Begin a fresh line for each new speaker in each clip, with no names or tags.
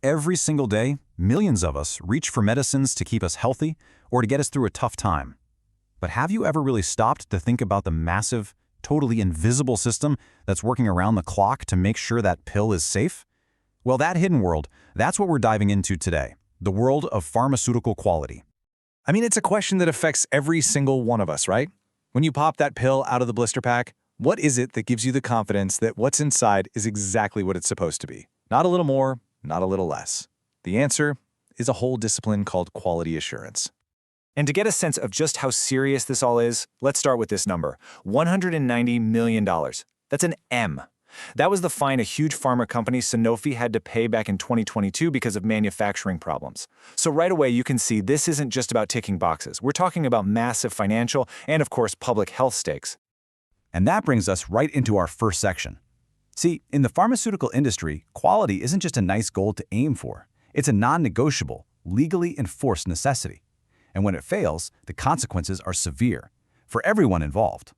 Every single day, millions of us reach for medicines to keep us healthy or to get us through a tough time. But have you ever really stopped to think about the massive, totally invisible system that's working around the clock to make sure that pill is safe? Well, that hidden world, that's what we're diving into today, the world of pharmaceutical quality.
I mean, it's a question that affects every single one of us, right? When you pop that pill out of the blister pack, what is it that gives you the confidence that what's inside is exactly what it's supposed to be? Not a little more, not a little less. The answer is a whole discipline called quality assurance. And to get a sense of just how serious this all is, let's start with this number, $190 million. That's an M. That was the fine a huge pharma company, Sanofi, had to pay back in 2022 because of manufacturing problems. So right away, you can see this isn't just about ticking boxes. We're talking about massive financial and, of course, public health stakes.
And that brings us right into our first section. See, in the pharmaceutical industry, quality isn't just a nice goal to aim for. It's a non-negotiable, legally enforced necessity. And when it fails, the consequences are severe for everyone involved.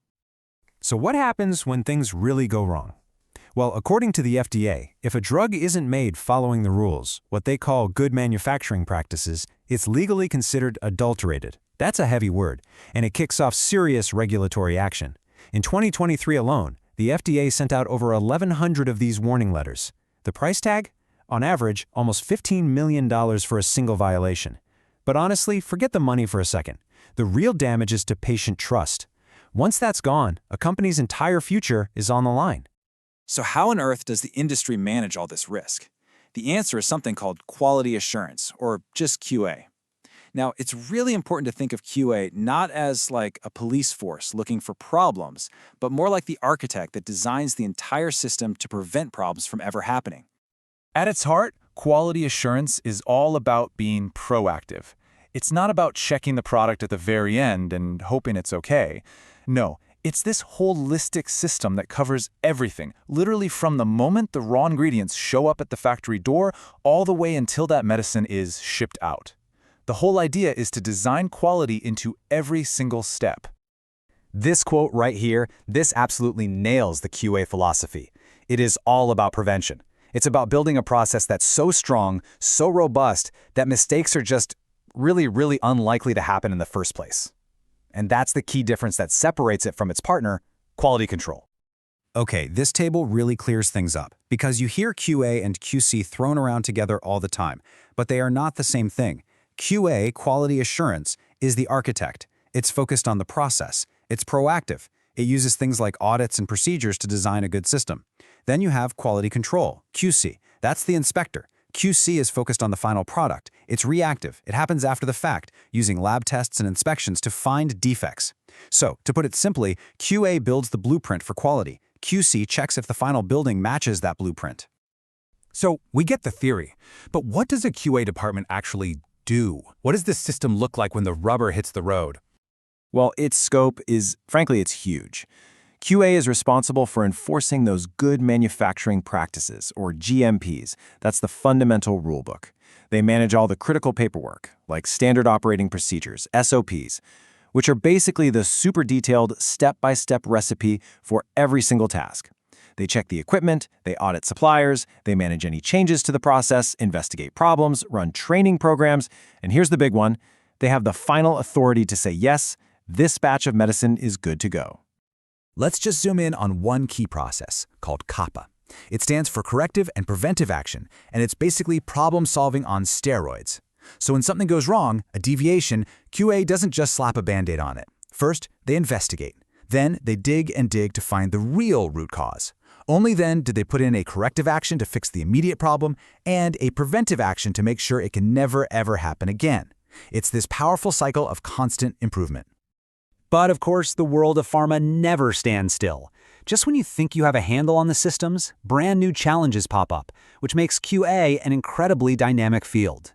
So what happens when things really go wrong? Well, according to the FDA, if a drug isn't made following the rules, what they call good manufacturing practices, it's legally considered adulterated. That's a heavy word, and it kicks off serious regulatory action. In 2023 alone, the FDA sent out over 1,100 of these warning letters. The price tag? On average, almost $15 million for a single violation. But honestly, forget the money for a second. The real damage is to patient trust. Once that's gone, a company's entire future is on the line.
So how on earth does the industry manage all this risk? The answer is something called quality assurance, or just QA. Now, it's really important to think of QA not as like a police force looking for problems, but more like the architect that designs the entire system to prevent problems from ever happening.
At its heart, quality assurance is all about being proactive. It's not about checking the product at the very end and hoping it's okay. No, it's this holistic system that covers everything, literally from the moment the raw ingredients show up at the factory door all the way until that medicine is shipped out. The whole idea is to design quality into every single step.
This quote right here, this absolutely nails the QA philosophy. It is all about prevention. It's about building a process that's so strong, so robust, that mistakes are just really unlikely to happen in the first place. And that's the key difference that separates it from its partner, quality control. Okay, this table really clears things up, because you hear QA and QC thrown around together all the time, but they are not the same thing. QA, quality assurance, is the architect. It's focused on the process. It's proactive. It uses things like audits and procedures to design a good system. Then you have quality control, QC. That's the inspector. QC is focused on the final product. It's reactive. It happens after the fact, using lab tests and inspections to find defects. So, to put it simply, QA builds the blueprint for quality. QC checks if the final building matches that blueprint.
So, we get the theory, but what does a QA department actually do? What does this system look like when the rubber hits the road?
Well, its scope is, frankly, it's huge. QA is responsible for enforcing those good manufacturing practices, or GMPs. That's the fundamental rulebook. They manage all the critical paperwork, like standard operating procedures, SOPs, which are basically the super detailed step-by-step recipe for every single task. They check the equipment, they audit suppliers, they manage any changes to the process, investigate problems, run training programs, and here's the big one, they have the final authority to say, yes, this batch of medicine is good to go.
Let's just zoom in on one key process, called CAPA. It stands for Corrective and Preventive Action, and it's basically problem-solving on steroids. So when something goes wrong, a deviation, QA doesn't just slap a Band-Aid on it. First, they investigate. Then, they dig and dig to find the real root cause. Only then did they put in a corrective action to fix the immediate problem and a preventive action to make sure it can never, ever happen again. It's this powerful cycle of constant improvement.
But of course, the world of pharma never stands still. Just when you think you have a handle on the systems, brand new challenges pop up, which makes QA an incredibly dynamic field.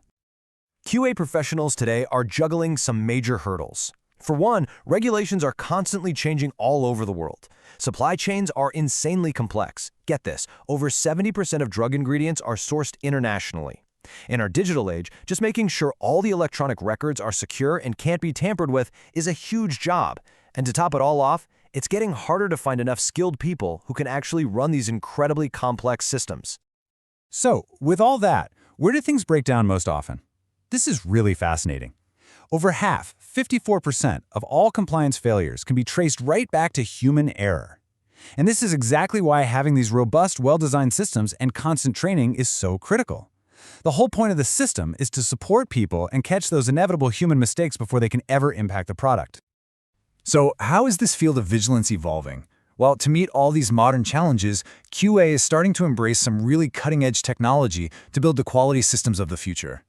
QA professionals today are juggling some major hurdles. For one, regulations are constantly changing all over the world. Supply chains are insanely complex. Get this, over 70% of drug ingredients are sourced internationally. In our digital age, just making sure all the electronic records are secure and can't be tampered with is a huge job. And to top it all off, it's getting harder to find enough skilled people who can actually run these incredibly complex systems.
So, with all that, where do things break down most often? This is really fascinating. Over half, 54%, of all compliance failures can be traced right back to human error. And this is exactly why having these robust, well-designed systems and constant training is so critical. The whole point of the system is to support people and catch those inevitable human mistakes before they can ever impact the product.
So how is this field of vigilance evolving? Well, to meet all these modern challenges, QA is starting to embrace some really cutting-edge technology to build the quality systems of the future.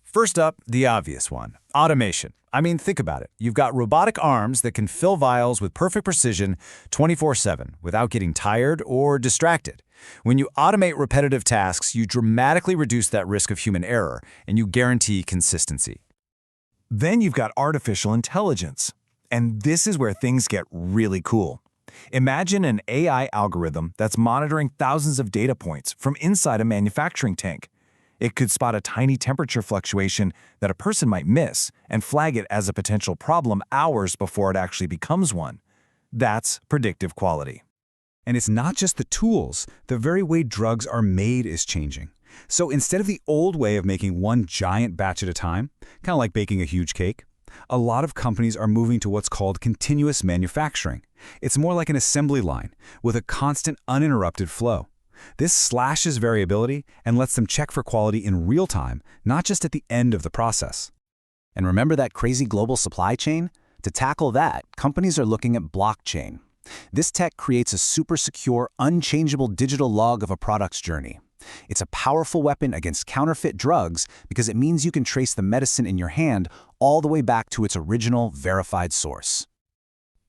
First up, the obvious one, automation. I mean, think about it. You've got robotic arms that can fill vials with perfect precision 24/7 without getting tired or distracted. When you automate repetitive tasks, you dramatically reduce that risk of human error, and you guarantee consistency.
Then you've got artificial intelligence. And this is where things get really cool. Imagine an AI algorithm that's monitoring thousands of data points from inside a manufacturing tank. It could spot a tiny temperature fluctuation that a person might miss and flag it as a potential problem hours before it actually becomes one. That's predictive quality.
And it's not just the tools. The very way drugs are made is changing. So instead of the old way of making one giant batch at a time, kind of like baking a huge cake, a lot of companies are moving to what's called continuous manufacturing. It's more like an assembly line with a constant, uninterrupted flow. This slashes variability and lets them check for quality in real time, not just at the end of the process.
And remember that crazy global supply chain? To tackle that, companies are looking at blockchain. This tech creates a super secure, unchangeable digital log of a product's journey. It's a powerful weapon against counterfeit drugs because it means you can trace the medicine in your hand all the way back to its original, verified source.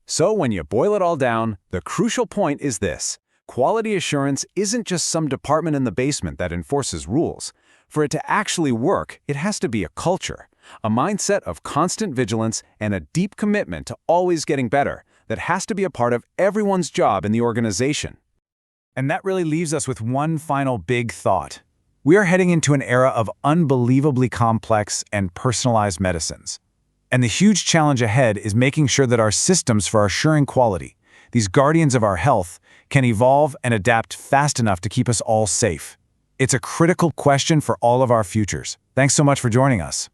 So when you boil it all down, the crucial point is this. Quality assurance isn't just some department in the basement that enforces rules. For it to actually work, it has to be a culture, a mindset of constant vigilance and a deep commitment to always getting better that has to be a part of everyone's job in the organization.
And that really leaves us with one final big thought. We are heading into an era of unbelievably complex and personalized medicines. And the huge challenge ahead is making sure that our systems for assuring quality, these guardians of our health, can evolve and adapt fast enough to keep us all safe. It's a critical question for all of our futures. Thanks so much for joining us.